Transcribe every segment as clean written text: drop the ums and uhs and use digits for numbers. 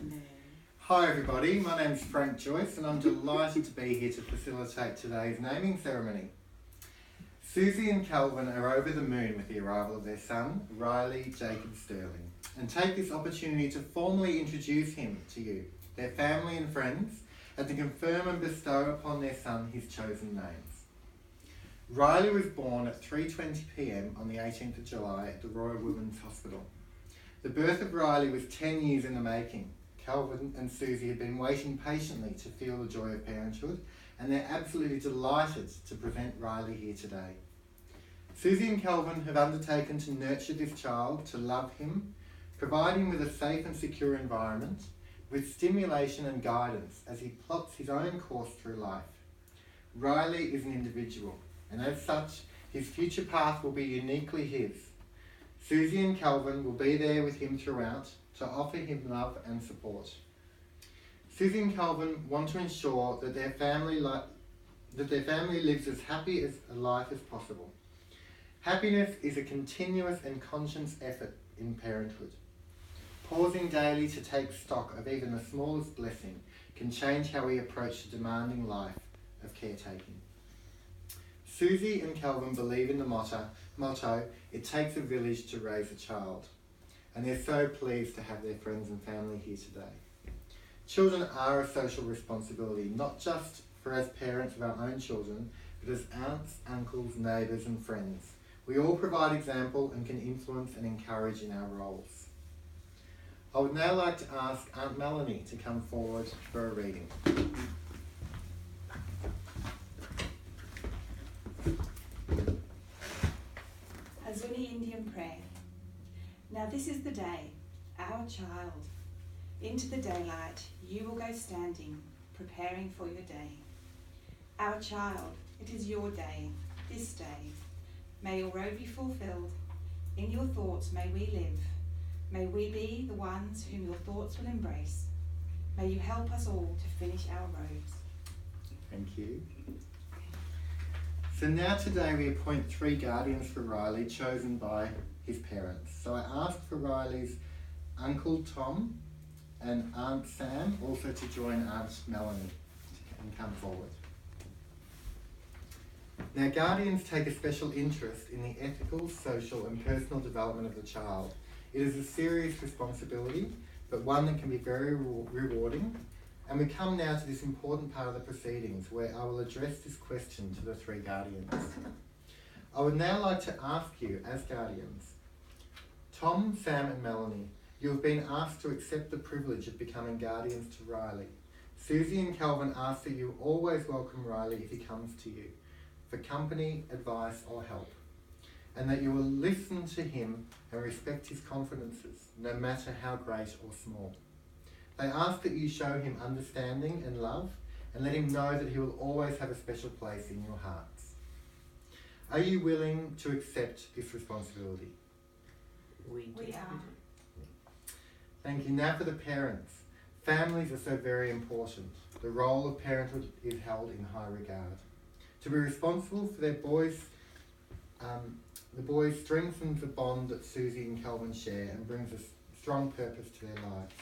afternoon. Hi everybody, my name's Frank Joyce and I'm delighted to be here to facilitate today's naming ceremony. Susie and Calvin are over the moon with the arrival of their son, Riley Jacob Sterling, and take this opportunity to formally introduce him to you, their family and friends, and to confirm and bestow upon their son his chosen names. Riley was born at 3:20 p.m. on the 18th of July at the Royal Women's Hospital. The birth of Riley was 10 years in the making. Calvin and Susie had been waiting patiently to feel the joy of parenthood, and they're absolutely delighted to present Riley here today. Susie and Calvin have undertaken to nurture this child, to love him, provide him with a safe and secure environment, with stimulation and guidance as he plots his own course through life. Riley is an individual, and as such, his future path will be uniquely his. Susie and Calvin will be there with him throughout to offer him love and support. Susie and Calvin want to ensure that their family lives as happy as a life as possible. Happiness is a continuous and conscious effort in parenthood. Pausing daily to take stock of even the smallest blessing can change how we approach the demanding life of caretaking. Susie and Calvin believe in the motto, "It takes a village to raise a child," and they're so pleased to have their friends and family here today. Children are a social responsibility, not just for as parents of our own children, but as aunts, uncles, neighbours and friends. We all provide example and can influence and encourage in our roles. I would now like to ask Aunt Melanie to come forward for a reading. A Zuni Indian prayer. Now this is the day, our child. Into the daylight you will go standing, preparing for your day. Our child, it is your day, this day. May your road be fulfilled. In your thoughts may we live. May we be the ones whom your thoughts will embrace. May you help us all to finish our roads. Thank you. So now today we appoint 3 guardians for Riley, chosen by his parents. So I asked for Riley's Uncle Tom and Aunt Sam also to join Aunt Melanie and come forward. Now guardians take a special interest in the ethical, social and personal development of the child. It is a serious responsibility, but one that can be very rewarding. And we come now to this important part of the proceedings where I will address this question to the 3 guardians. I would now like to ask you, as guardians, Tom, Sam and Melanie, you have been asked to accept the privilege of becoming guardians to Riley. Susie and Calvin ask that you always welcome Riley if he comes to you, for company, advice or help, and that you will listen to him and respect his confidences, no matter how great or small. They ask that you show him understanding and love and let him know that he will always have a special place in your hearts. Are you willing to accept this responsibility? We are. Thank you. Now for the parents. Families are so very important. The role of parenthood is held in high regard. To be responsible for their boys, the boys strengthens the bond that Susie and Calvin share and brings a strong purpose to their lives.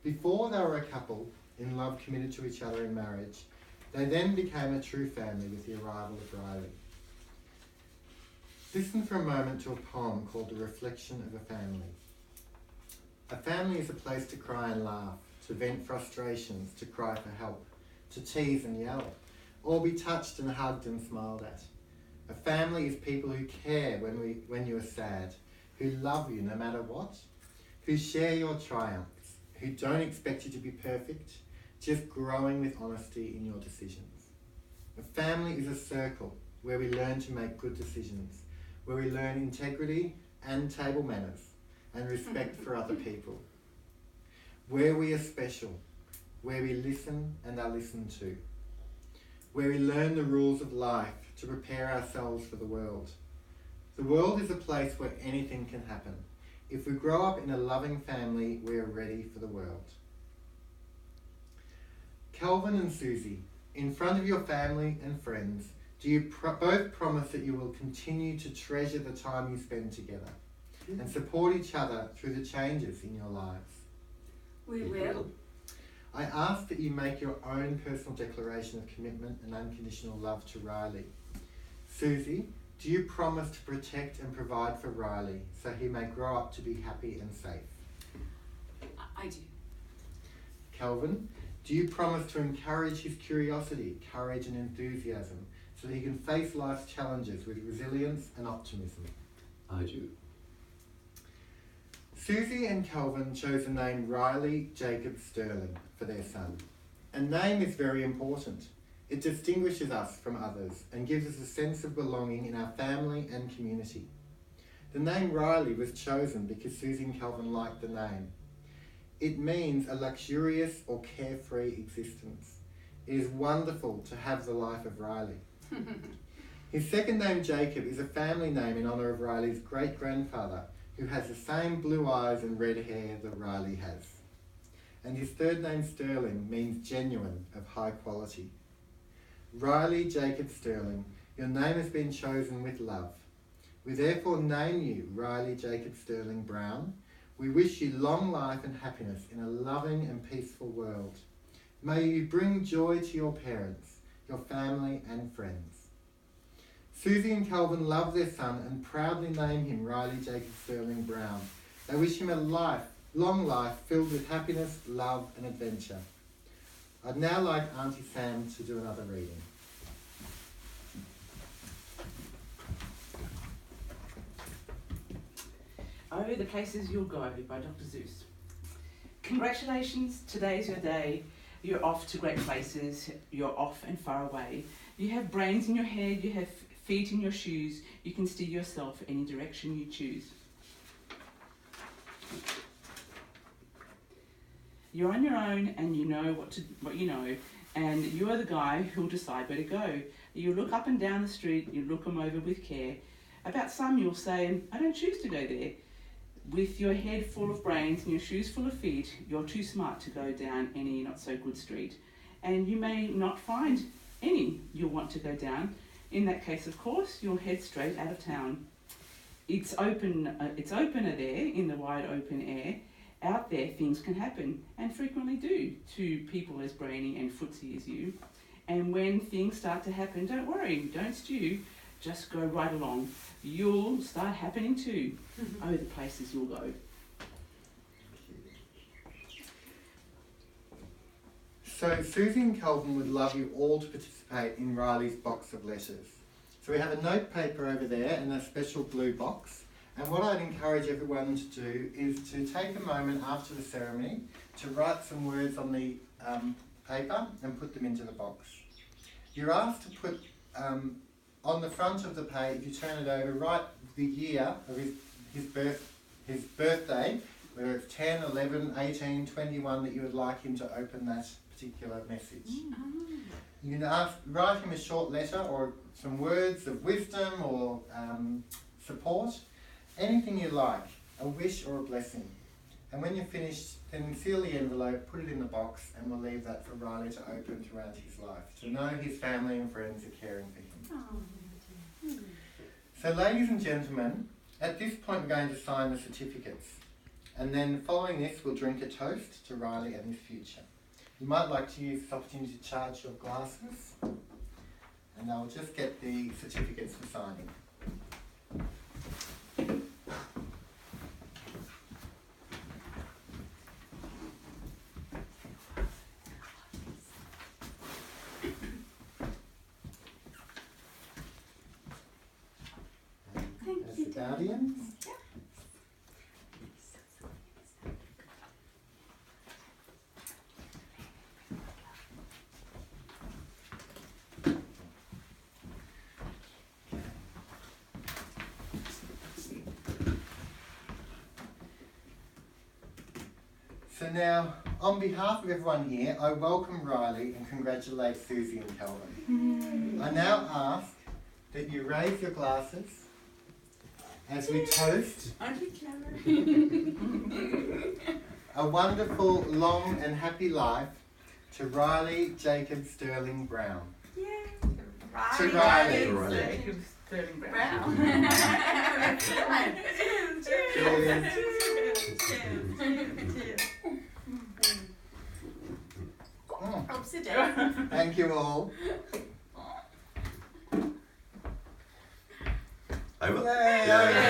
Before they were a couple, in love committed to each other in marriage, they then became a true family with the arrival of Riley. Listen for a moment to a poem called The Reflection of a Family. A family is a place to cry and laugh, to vent frustrations, to cry for help, to tease and yell, or be touched and hugged and smiled at. A family is people who care when you are sad, who love you no matter what, who share your triumphs, who don't expect you to be perfect, just growing with honesty in your decisions. A family is a circle where we learn to make good decisions, where we learn integrity and table manners and respect for other people, where we are special, where we listen and are listened to, where we learn the rules of life to prepare ourselves for the world. The world is a place where anything can happen. If we grow up in a loving family, we are ready for the world. Calvin and Susie, in front of your family and friends, do you both promise that you will continue to treasure the time you spend together and support each other through the changes in your lives? We will. I ask that you make your own personal declaration of commitment and unconditional love to Riley. Susie, do you promise to protect and provide for Riley so he may grow up to be happy and safe? I do. Calvin, do you promise to encourage his curiosity, courage and enthusiasm so that he can face life's challenges with resilience and optimism? I do. Susie and Calvin chose the name Riley Jacob Sterling for their son. A name is very important. It distinguishes us from others and gives us a sense of belonging in our family and community. The name Riley was chosen because Susie and Calvin liked the name. It means a luxurious or carefree existence. It is wonderful to have the life of Riley. His second name, Jacob, is a family name in honour of Riley's great-grandfather, who has the same blue eyes and red hair that Riley has. And his third name, Sterling, means genuine, of high quality. Riley Jacob Sterling, your name has been chosen with love. We therefore name you Riley Jacob Sterling Brown. We wish you long life and happiness in a loving and peaceful world. May you bring joy to your parents, your family and friends. Susie and Calvin love their son and proudly name him Riley Jacob Sterling Brown. They wish him a long life filled with happiness, love and adventure. I'd now like Auntie Sam to do another reading. Oh, the Places You'll Go by Dr. Seuss. Congratulations, today's your day. You're off to great places, you're off and far away. You have brains in your head, you have feet in your shoes, you can steer yourself any direction you choose. You're on your own and you know what you know, and you are the guy who'll decide where to go. You look up and down the street, you look them over with care. About some you'll say, I don't choose to go there. With your head full of brains and your shoes full of feet, you're too smart to go down any not so good street. And you may not find any you'll want to go down. In that case, of course, you'll head straight out of town. It's opener there in the wide open air. Out there, things can happen, and frequently do, to people as brainy and footsy as you. And when things start to happen, don't worry, don't stew, just go right along. You'll start happening too. Oh, the places you'll go. So Susie and Calvin would love you all to participate in Riley's box of letters. So we have a note paper over there and a special blue box. And what I'd encourage everyone to do is to take a moment after the ceremony to write some words on the paper and put them into the box. You're asked to put on the front of the page, you turn it over, write the year of his birthday, whether it's 10, 11, 18, 21 that you would like him to open that particular message. You can write him a short letter or some words of wisdom or support. Anything you like, a wish or a blessing. And when you're finished, then seal the envelope, put it in the box, and we'll leave that for Riley to open throughout his life, to know his family and friends are caring for him. So ladies and gentlemen, at this point we're going to sign the certificates. And then following this, we'll drink a toast to Riley and his future. You might like to use this opportunity to charge your glasses, and I'll just get the certificates for signing. As the guardians. So now, on behalf of everyone here, I welcome Riley and congratulate Susie and Calvin. I now ask that you raise your glasses as we toast a wonderful, long and happy life to Riley Jacob Sterling Brown. To Riley. Jacob Sterling Brown. Cheers. Helps the day. Thank you all. Over. Yay. Yeah.